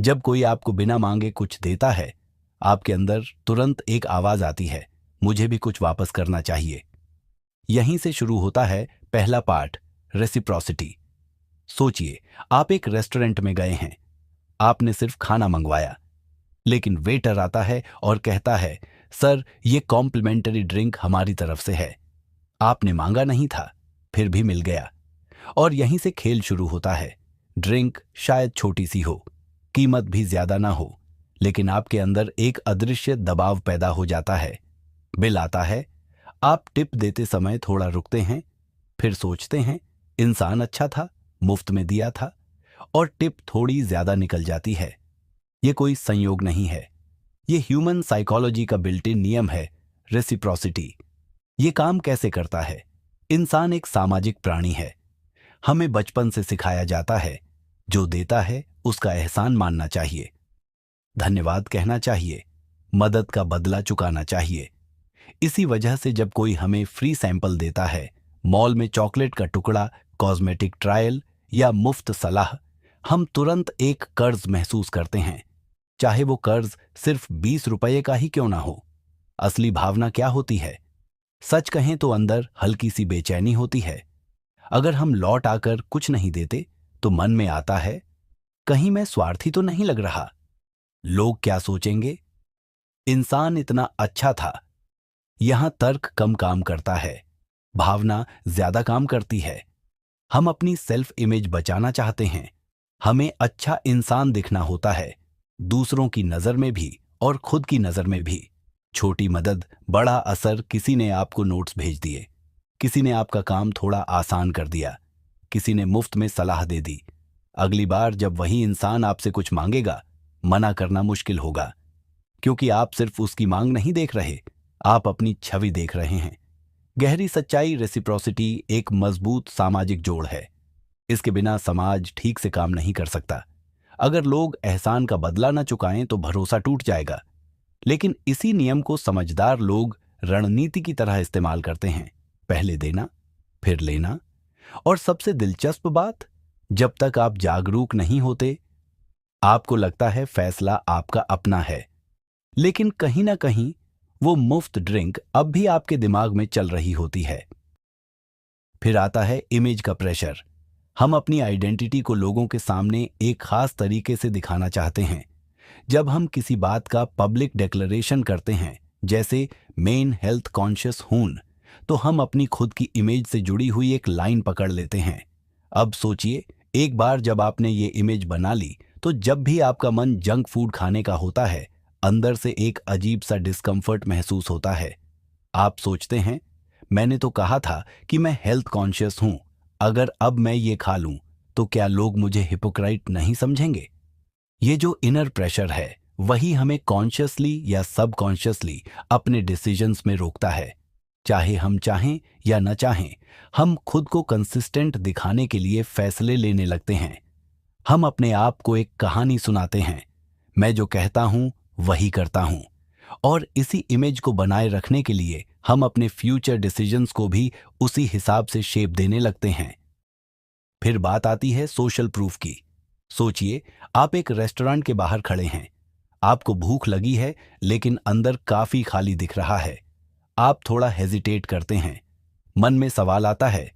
जब कोई आपको बिना मांगे कुछ देता है, आपके अंदर तुरंत एक आवाज आती है, मुझे भी कुछ वापस करना चाहिए। यहीं से शुरू होता है पहला पार्ट, रेसिप्रोसिटी। सोचिए, आप एक रेस्टोरेंट में गए हैं। आपने सिर्फ खाना मंगवाया, लेकिन वेटर आता है और कहता है, सर, ये कॉम्प्लीमेंट्री ड्रिंक हमारी तरफ से है। आपने मांगा नहीं था, फिर भी मिल गया। और यहीं से खेल शुरू होता है। ड्रिंक शायद छोटी सी हो, कीमत भी ज्यादा ना हो, लेकिन आपके अंदर एक अदृश्य दबाव पैदा हो जाता है। बिल आता है, आप टिप देते समय थोड़ा रुकते हैं, फिर सोचते हैं, इंसान अच्छा था, मुफ्त में दिया था, और टिप थोड़ी ज्यादा निकल जाती है। ये कोई संयोग नहीं है, ये ह्यूमन साइकोलॉजी का बिल्ट इन नियम है, रेसिप्रोसिटी। ये काम कैसे करता है? इंसान एक सामाजिक प्राणी है। हमें बचपन से सिखाया जाता है, जो देता है उसका एहसान मानना चाहिए, धन्यवाद कहना चाहिए, मदद का बदला चुकाना चाहिए। इसी वजह से जब कोई हमें फ्री सैंपल देता है, मॉल में चॉकलेट का टुकड़ा, कॉस्मेटिक ट्रायल या मुफ्त सलाह, हम तुरंत एक कर्ज महसूस करते हैं, चाहे वो कर्ज सिर्फ 20 रुपये का ही क्यों ना हो। असली भावना क्या होती है? सच कहें तो अंदर हल्की सी बेचैनी होती है। अगर हम लौट आकर कुछ नहीं देते, तो मन में आता है, कहीं मैं स्वार्थी तो नहीं लग रहा? लोग क्या सोचेंगे? इंसान इतना अच्छा था। यहां तर्क कम काम करता है, भावना ज्यादा काम करती है। हम अपनी सेल्फ इमेज बचाना चाहते हैं। हमें अच्छा इंसान दिखना होता है, दूसरों की नजर में भी और खुद की नजर में भी। छोटी मदद, बड़ा असर। किसी ने आपको नोट्स भेज दिए, किसी ने आपका काम थोड़ा आसान कर दिया, किसी ने मुफ्त में सलाह दे दी। अगली बार जब वही इंसान आपसे कुछ मांगेगा, मना करना मुश्किल होगा, क्योंकि आप सिर्फ उसकी मांग नहीं देख रहे, आप अपनी छवि देख रहे हैं। गहरी सच्चाई, रेसिप्रोसिटी एक मजबूत सामाजिक जोड़ है। इसके बिना समाज ठीक से काम नहीं कर सकता। अगर लोग एहसान का बदला न चुकाएं तो भरोसा टूट जाएगा। लेकिन इसी नियम को समझदार लोग रणनीति की तरह इस्तेमाल करते हैं। पहले देना, फिर लेना। और सबसे दिलचस्प बात, जब तक आप जागरूक नहीं होते, आपको लगता है फैसला आपका अपना है। लेकिन कहीं ना कहीं वो मुफ्त ड्रिंक अब भी आपके दिमाग में चल रही होती है। फिर आता है इमेज का प्रेशर। हम अपनी आइडेंटिटी को लोगों के सामने एक खास तरीके से दिखाना चाहते हैं। जब हम किसी बात का पब्लिक डिक्लेरेशन करते हैं, जैसे मेन हेल्थ कॉन्शियस हूं, तो हम अपनी खुद की इमेज से जुड़ी हुई एक लाइन पकड़ लेते हैं। अब सोचिए, एक बार जब आपने ये इमेज बना ली, तो जब भी आपका मन जंक फूड खाने का होता है, अंदर से एक अजीब सा डिस्कंफर्ट महसूस होता है। आप सोचते हैं, मैंने तो कहा था कि मैं हेल्थ कॉन्शियस हूं, अगर अब मैं ये खा लूं, तो क्या लोग मुझे हिपोक्राइट नहीं समझेंगे? ये जो इनर प्रेशर है, वही हमें कॉन्शियसली या सबकॉन्शियसली अपने डिसीजंस में रोकता है। चाहे हम चाहें या न चाहें, हम खुद को कंसिस्टेंट दिखाने के लिए फैसले लेने लगते हैं। हम अपने आप को एक कहानी सुनाते हैं, मैं जो कहता हूं वही करता हूं। और इसी इमेज को बनाए रखने के लिए हम अपने फ्यूचर डिसीजंस को भी उसी हिसाब से शेप देने लगते हैं। फिर बात आती है सोशल प्रूफ की। सोचिए, आप एक रेस्टोरेंट के बाहर खड़े हैं, आपको भूख लगी है, लेकिन अंदर काफी खाली दिख रहा है। आप थोड़ा हेजिटेट करते हैं, मन में सवाल आता है,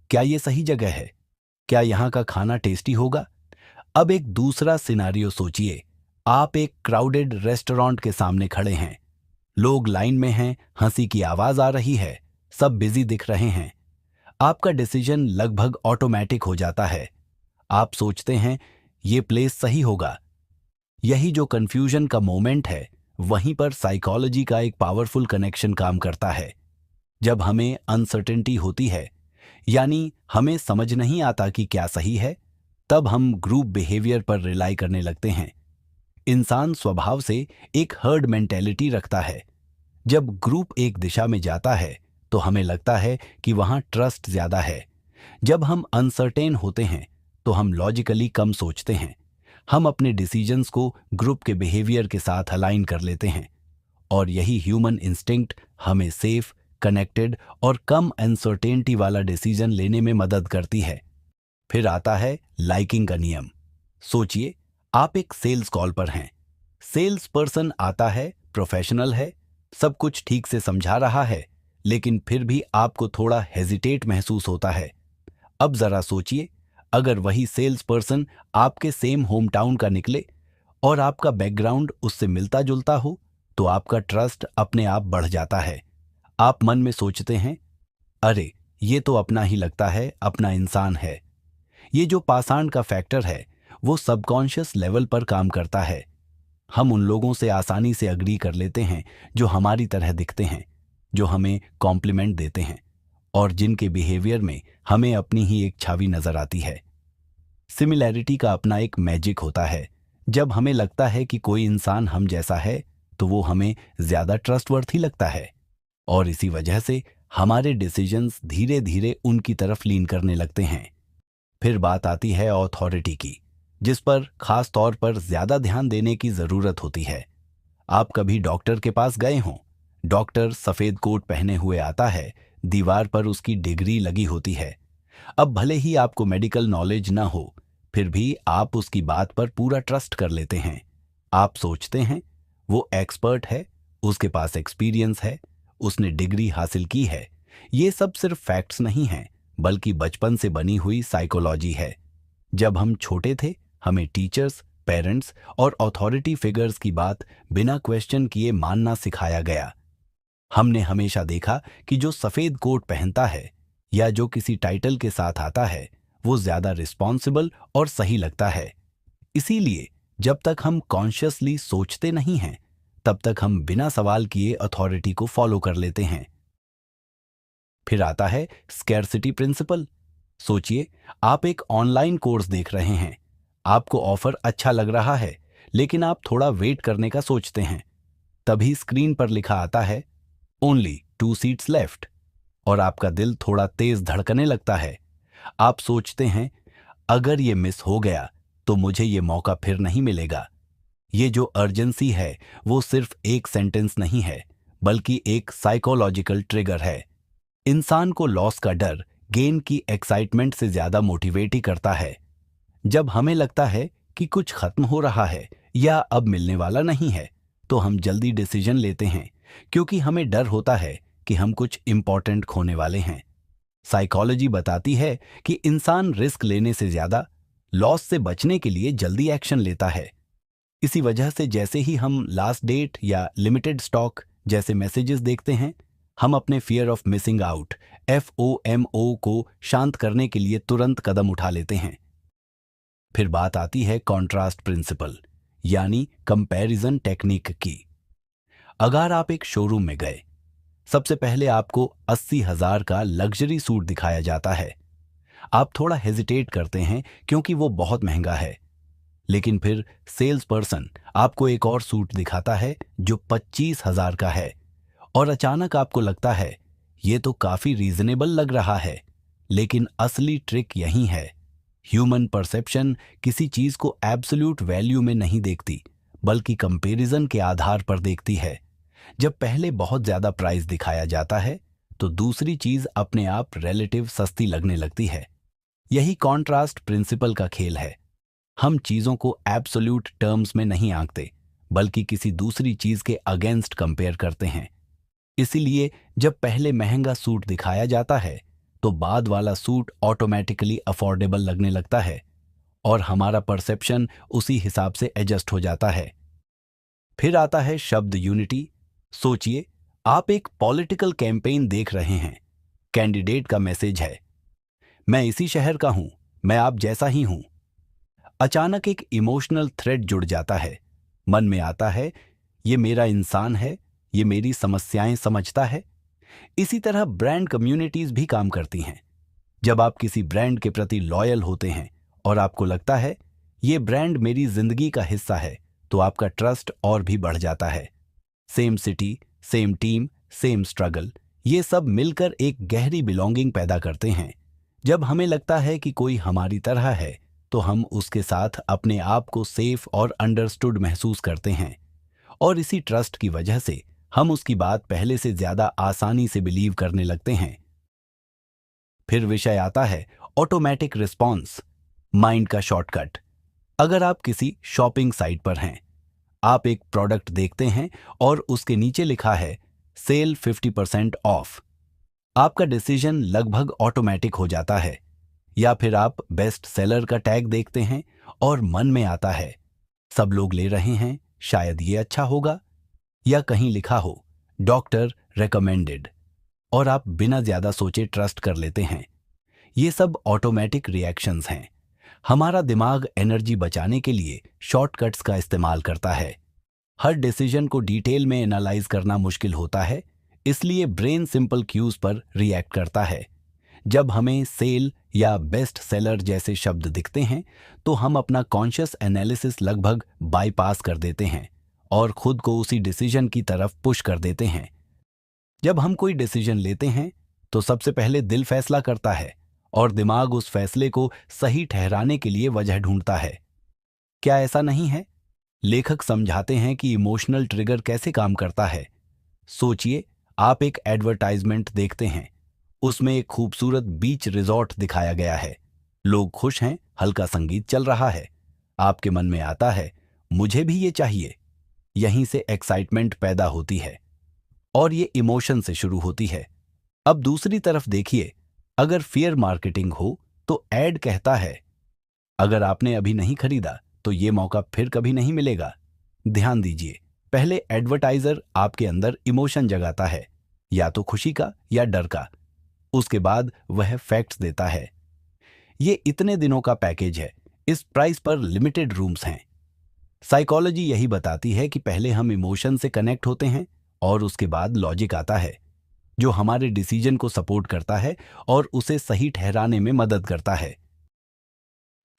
क्या ये सही जगह है? क्या यहाँ का खाना टेस्टी होगा? अब एक दूसरा सिनारियो सोचिए, आप एक क्राउडेड रेस्टोरेंट के सामने खड़े हैं, लोग लाइन में हैं, हंसी की आवाज आ रही है, सब बिजी दिख रहे हैं। आपका डिसीजन लगभग ऑटोमेटिक हो जाता है। आप सोचते हैं, ये प्लेस सही होगा। यही जो कंफ्यूजन का मोमेंट है, वहीं पर साइकोलॉजी का एक पावरफुल कनेक्शन काम करता है। जब हमें अनसर्टेनिटी होती है, यानी हमें समझ नहीं आता कि क्या सही है, तब हम ग्रुप बिहेवियर पर रिलाई करने लगते हैं। इंसान स्वभाव से एक हर्ड मेंटेलिटी रखता है। जब ग्रुप एक दिशा में जाता है, तो हमें लगता है कि वहां ट्रस्ट ज्यादा है। जब हम अनसर्टेन होते हैं, तो हम लॉजिकली कम सोचते हैं। हम अपने डिसीजंस को ग्रुप के बिहेवियर के साथ अलाइन कर लेते हैं। और यही ह्यूमन इंस्टिंक्ट हमें सेफ, कनेक्टेड और कम अनसर्टेनिटी वाला डिसीजन लेने में मदद करती है। फिर आता है लाइकिंग का नियम। सोचिए, आप एक सेल्स कॉल पर हैं। सेल्स पर्सन आता है, प्रोफेशनल है, सब कुछ ठीक से समझा रहा है, लेकिन फिर भी आपको थोड़ा हेजिटेट महसूस होता है। अब जरा सोचिए, अगर वही सेल्स पर्सन आपके सेम होम टाउन का निकले और आपका बैकग्राउंड उससे मिलता जुलता हो, तो आपका ट्रस्ट अपने आप बढ़ जाता है। आप मन में सोचते हैं, अरे ये तो अपना ही लगता है, अपना इंसान है। ये जो पाषाण का फैक्टर है वो सबकॉन्शियस लेवल पर काम करता है। हम उन लोगों से आसानी से अग्री कर लेते हैं जो हमारी तरह दिखते हैं, जो हमें कॉम्प्लीमेंट देते हैं और जिनके बिहेवियर में हमें अपनी ही एक छवि नजर आती है। सिमिलैरिटी का अपना एक मैजिक होता है। जब हमें लगता है कि कोई इंसान हम जैसा है तो वो हमें ज्यादा ट्रस्टवर्थी लगता है और इसी वजह से हमारे डिसीजंस धीरे धीरे उनकी तरफ लीन करने लगते हैं। फिर बात आती है अथॉरिटी की, जिस पर खास तौर पर ज्यादा ध्यान देने की जरूरत होती है। आप कभी डॉक्टर के पास गए हों। डॉक्टर सफेद कोट पहने हुए आता है, दीवार पर उसकी डिग्री लगी होती है। अब भले ही आपको मेडिकल नॉलेज ना हो, फिर भी आप उसकी बात पर पूरा ट्रस्ट कर लेते हैं। आप सोचते हैं वो एक्सपर्ट है, उसके पास एक्सपीरियंस है, उसने डिग्री हासिल की है। ये सब सिर्फ फैक्ट्स नहीं हैं, बल्कि बचपन से बनी हुई साइकोलॉजी है। जब हम छोटे थे, हमें टीचर्स, पेरेंट्स और अथॉरिटी फिगर्स की बात बिना क्वेश्चन किए मानना सिखाया गया। हमने हमेशा देखा कि जो सफेद कोट पहनता है या जो किसी टाइटल के साथ आता है वो ज्यादा रिस्पॉन्सिबल और सही लगता है। इसीलिए जब तक हम कॉन्शियसली सोचते नहीं हैं, तब तक हम बिना सवाल किए अथॉरिटी को फॉलो कर लेते हैं। फिर आता है स्कैरसिटी प्रिंसिपल। सोचिए, आप एक ऑनलाइन कोर्स देख रहे हैं, आपको ऑफर अच्छा लग रहा है, लेकिन आप थोड़ा वेट करने का सोचते हैं। तभी स्क्रीन पर लिखा आता है ओनली 2 सीट्स लेफ्ट और आपका दिल थोड़ा तेज धड़कने लगता है। आप सोचते हैं, अगर ये मिस हो गया तो मुझे ये मौका फिर नहीं मिलेगा। ये जो अर्जेंसी है वो सिर्फ एक सेंटेंस नहीं है, बल्कि एक साइकोलॉजिकल ट्रिगर है। इंसान को लॉस का डर गेन की एक्साइटमेंट से ज्यादा मोटिवेट ही करता है। जब हमें लगता है कि कुछ खत्म हो रहा है या अब मिलने वाला नहीं है, तो हम जल्दी डिसीजन लेते हैं, क्योंकि हमें डर होता है कि हम कुछ इंपॉर्टेंट खोने वाले हैं। साइकोलॉजी बताती है कि इंसान रिस्क लेने से ज्यादा लॉस से बचने के लिए जल्दी एक्शन लेता है। इसी वजह से जैसे ही हम लास्ट डेट या लिमिटेड स्टॉक जैसे मैसेजेस देखते हैं, हम अपने fear of missing out FOMO को शांत करने के लिए तुरंत कदम उठा लेते हैं। फिर बात आती है कॉन्ट्रास्ट प्रिंसिपल यानी कंपैरिजन टेक्निक की। अगर आप एक शोरूम में गए, सबसे पहले आपको 80,000 का लग्जरी सूट दिखाया जाता है। आप थोड़ा हेजिटेट करते हैं क्योंकि वो बहुत महंगा है, लेकिन फिर सेल्स पर्सन आपको एक और सूट दिखाता है जो 25,000 का है और अचानक आपको लगता है ये तो काफी रीजनेबल लग रहा है। लेकिन असली ट्रिक यही है, ह्यूमन परसेप्शन किसी चीज को एब्सोल्यूट वैल्यू में नहीं देखती, बल्कि कंपैरिजन के आधार पर देखती है। जब पहले बहुत ज्यादा प्राइस दिखाया जाता है तो दूसरी चीज अपने आप रिलेटिव सस्ती लगने लगती है। यही कॉन्ट्रास्ट प्रिंसिपल का खेल है। हम चीजों को एब्सोल्यूट टर्म्स में नहीं आंकते, बल्कि किसी दूसरी चीज के अगेंस्ट कंपेयर करते हैं। इसीलिए जब पहले महंगा सूट दिखाया जाता है तो बाद वाला सूट ऑटोमेटिकली अफोर्डेबल लगने लगता है और हमारा परसेप्शन उसी हिसाब से एडजस्ट हो जाता है। फिर आता है शब्द यूनिटी। सोचिए, आप एक पॉलिटिकल कैंपेन देख रहे हैं। कैंडिडेट का मैसेज है, मैं इसी शहर का हूं, मैं आप जैसा ही हूं। अचानक एक इमोशनल थ्रेड जुड़ जाता है। मन में आता है, ये मेरा इंसान है, ये मेरी समस्याएं समझता है। इसी तरह ब्रांड कम्युनिटीज भी काम करती हैं। जब आप किसी ब्रांड के प्रति लॉयल होते हैं और आपको लगता है ये ब्रांड मेरी जिंदगी का हिस्सा है, तो आपका ट्रस्ट और भी बढ़ जाता है। Same city, same team, same struggle, ये सब मिलकर एक गहरी बिलोंगिंग पैदा करते हैं। जब हमें लगता है कि कोई हमारी तरह है, तो हम उसके साथ अपने आप को सेफ और अंडरस्टूड महसूस करते हैं और इसी ट्रस्ट की वजह से हम उसकी बात पहले से ज्यादा आसानी से बिलीव करने लगते हैं। फिर विषय आता है ऑटोमेटिक रिस्पॉन्स, माइंड का शॉर्टकट। अगर आप किसी शॉपिंग साइट पर हैं, आप एक प्रोडक्ट देखते हैं और उसके नीचे लिखा है सेल 50% ऑफ, आपका डिसीजन लगभग ऑटोमेटिक हो जाता है। या फिर आप बेस्ट सेलर का टैग देखते हैं और मन में आता है सब लोग ले रहे हैं, शायद ये अच्छा होगा। या कहीं लिखा हो डॉक्टर रेकमेंडेड और आप बिना ज्यादा सोचे ट्रस्ट कर लेते हैं। ये सब ऑटोमेटिक रिएक्शंस हैं। हमारा दिमाग एनर्जी बचाने के लिए शॉर्टकट्स का इस्तेमाल करता है। हर डिसीजन को डिटेल में एनालाइज करना मुश्किल होता है, इसलिए ब्रेन सिंपल क्यूज पर रिएक्ट करता है। जब हमें सेल या बेस्ट सेलर जैसे शब्द दिखते हैं तो हम अपना कॉन्शियस एनालिसिस लगभग बाईपास कर देते हैं और खुद को उसी डिसीजन की तरफ पुश कर देते हैं। जब हम कोई डिसीजन लेते हैं तो सबसे पहले दिल फैसला करता है और दिमाग उस फैसले को सही ठहराने के लिए वजह ढूंढता है। क्या ऐसा नहीं है? लेखक समझाते हैं कि इमोशनल ट्रिगर कैसे काम करता है। सोचिए, आप एक एडवर्टाइजमेंट देखते हैं, उसमें एक खूबसूरत बीच रिजॉर्ट दिखाया गया है, लोग खुश हैं, हल्का संगीत चल रहा है। आपके मन में आता है मुझे भी ये चाहिए। यहीं से एक्साइटमेंट पैदा होती है और ये इमोशन से शुरू होती है। अब दूसरी तरफ देखिए, अगर फियर मार्केटिंग हो तो एड कहता है अगर आपने अभी नहीं खरीदा तो ये मौका फिर कभी नहीं मिलेगा। ध्यान दीजिए, पहले एडवर्टाइजर आपके अंदर इमोशन जगाता है, या तो खुशी का या डर का। उसके बाद वह फैक्ट्स देता है, ये इतने दिनों का पैकेज है, इस प्राइस पर लिमिटेड रूम्स हैं। साइकोलॉजी यही बताती है कि पहले हम इमोशन से कनेक्ट होते हैं और उसके बाद लॉजिक आता है, जो हमारे डिसीजन को सपोर्ट करता है और उसे सही ठहराने में मदद करता है।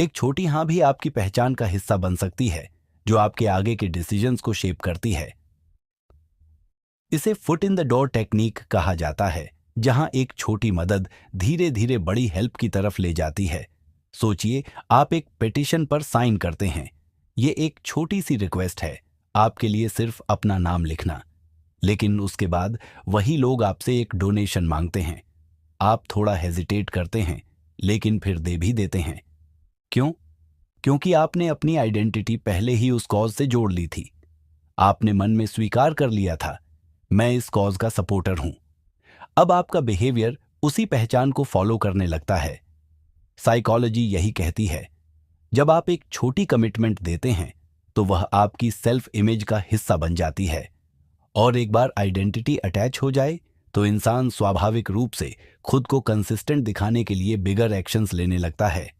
एक छोटी हाँ भी आपकी पहचान का हिस्सा बन सकती है, जो आपके आगे के डिसीजंस को शेप करती है। इसे foot in the door technique कहा जाता है, जहां एक छोटी मदद धीरे धीरे बड़ी हेल्प की तरफ ले जाती है। सोचिए, आप एक पिटीशन पर साइन करते हैं। ये एक छोटी सी रिक्वेस्ट है, आपके लिए सिर्फ अपना नाम लिखना। लेकिन उसके बाद वही लोग आपसे एक डोनेशन मांगते हैं। आप थोड़ा हेजिटेट करते हैं, लेकिन फिर दे भी देते हैं। क्यों? क्योंकि आपने अपनी आइडेंटिटी पहले ही उस कॉज से जोड़ ली थी। आपने मन में स्वीकार कर लिया था, मैं इस कॉज का सपोर्टर हूं। अब आपका बिहेवियर उसी पहचान को फॉलो करने लगता है। साइकोलॉजी यही कहती है, जब आप एक छोटी कमिटमेंट देते हैं तो वह आपकी सेल्फ इमेज का हिस्सा बन जाती है, और एक बार आइडेंटिटी अटैच हो जाए तो इंसान स्वाभाविक रूप से खुद को कंसिस्टेंट दिखाने के लिए बिगर एक्शंस लेने लगता है।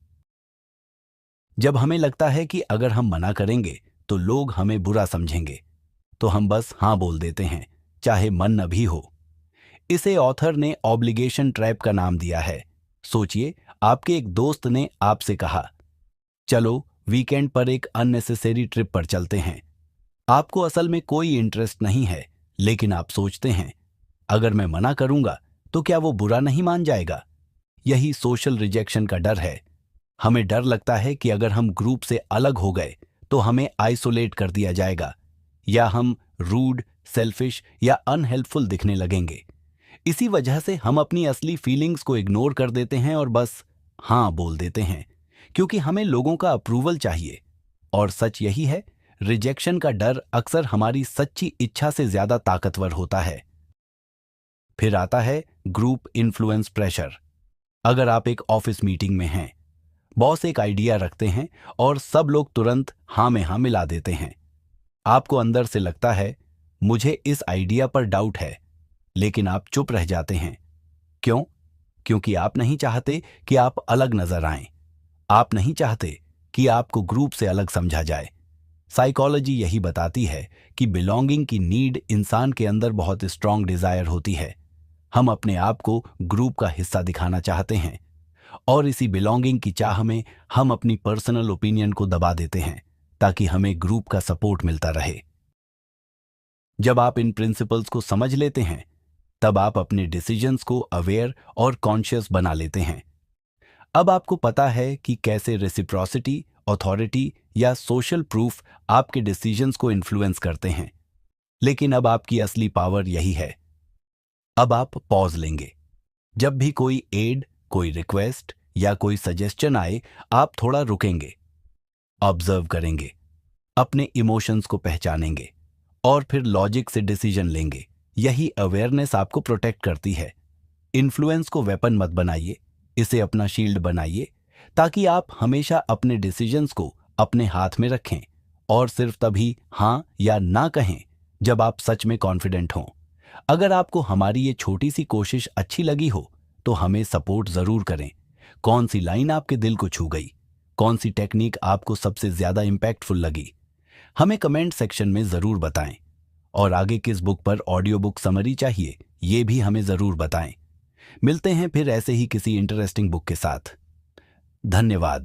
जब हमें लगता है कि अगर हम मना करेंगे तो लोग हमें बुरा समझेंगे, तो हम बस हाँ बोल देते हैं, चाहे मन न भी हो। इसे ऑथर ने ऑब्लिगेशन ट्रैप का नाम दिया है। सोचिए, आपके एक दोस्त ने आपसे कहा, चलो वीकेंड पर एक अननेसेसरी ट्रिप पर चलते हैं। आपको असल में कोई इंटरेस्ट नहीं है, लेकिन आप सोचते हैं, अगर मैं मना करूंगा तो क्या वो बुरा नहीं मान जाएगा? यही सोशल रिजेक्शन का डर है। हमें डर लगता है कि अगर हम ग्रुप से अलग हो गए तो हमें आइसोलेट कर दिया जाएगा, या हम रूड, सेल्फिश या अनहेल्पफुल दिखने लगेंगे। इसी वजह से हम अपनी असली फीलिंग्स को इग्नोर कर देते हैं और बस हाँ बोल देते हैं, क्योंकि हमें लोगों का अप्रूवल चाहिए। और सच यही है, रिजेक्शन का डर अक्सर हमारी सच्ची इच्छा से ज्यादा ताकतवर होता है। फिर आता है ग्रुप इन्फ्लुएंस प्रेशर। अगर आप एक ऑफिस मीटिंग में हैं, बॉस एक आइडिया रखते हैं और सब लोग तुरंत हाँ में हाँ मिला देते हैं। आपको अंदर से लगता है मुझे इस आइडिया पर डाउट है, लेकिन आप चुप रह जाते हैं। क्यों? क्योंकि आप नहीं चाहते कि आप अलग नजर आएं। आप नहीं चाहते कि आपको ग्रुप से अलग समझा जाए। साइकोलॉजी यही बताती है कि बिलोंगिंग की नीड इंसान के अंदर बहुत स्ट्रांग डिजायर होती है। हम अपने आप को ग्रुप का हिस्सा दिखाना चाहते हैं, और इसी बिलोंगिंग की चाह में हम अपनी पर्सनल ओपिनियन को दबा देते हैं ताकि हमें ग्रुप का सपोर्ट मिलता रहे। जब आप इन प्रिंसिपल्स को समझ लेते हैं, तब आप अपने डिसीजंस को अवेयर और कॉन्शियस बना लेते हैं। अब आपको पता है कि कैसे रेसिप्रोसिटी, अथॉरिटी या सोशल प्रूफ आपके डिसीजंस को इन्फ्लुएंस करते हैं। लेकिन अब आपकी असली पावर यही है। अब आप पॉज लेंगे। जब भी कोई एड, कोई रिक्वेस्ट या कोई सजेशन आए, आप थोड़ा रुकेंगे। ऑब्जर्व करेंगे, अपने इमोशंस को पहचानेंगे और फिर लॉजिक से डिसीजन लेंगे। यही अवेयरनेस आपको प्रोटेक्ट करती है। इन्फ्लुएंस को वेपन मत बनाइए, इसे अपना शील्ड बनाइए, ताकि आप हमेशा अपने डिसीजंस को अपने हाथ में रखें और सिर्फ तभी हाँ या ना कहें जब आप सच में कॉन्फिडेंट हों। अगर आपको हमारी ये छोटी सी कोशिश अच्छी लगी हो तो हमें सपोर्ट जरूर करें। कौन सी लाइन आपके दिल को छू गई, कौन सी टेक्निक आपको सबसे ज्यादा इंपैक्टफुल लगी, हमें कमेंट सेक्शन में जरूर बताएं। और आगे किस बुक पर ऑडियो बुक समरी चाहिए ये भी हमें जरूर बताएं। मिलते हैं फिर ऐसे ही किसी इंटरेस्टिंग बुक के साथ। धन्यवाद।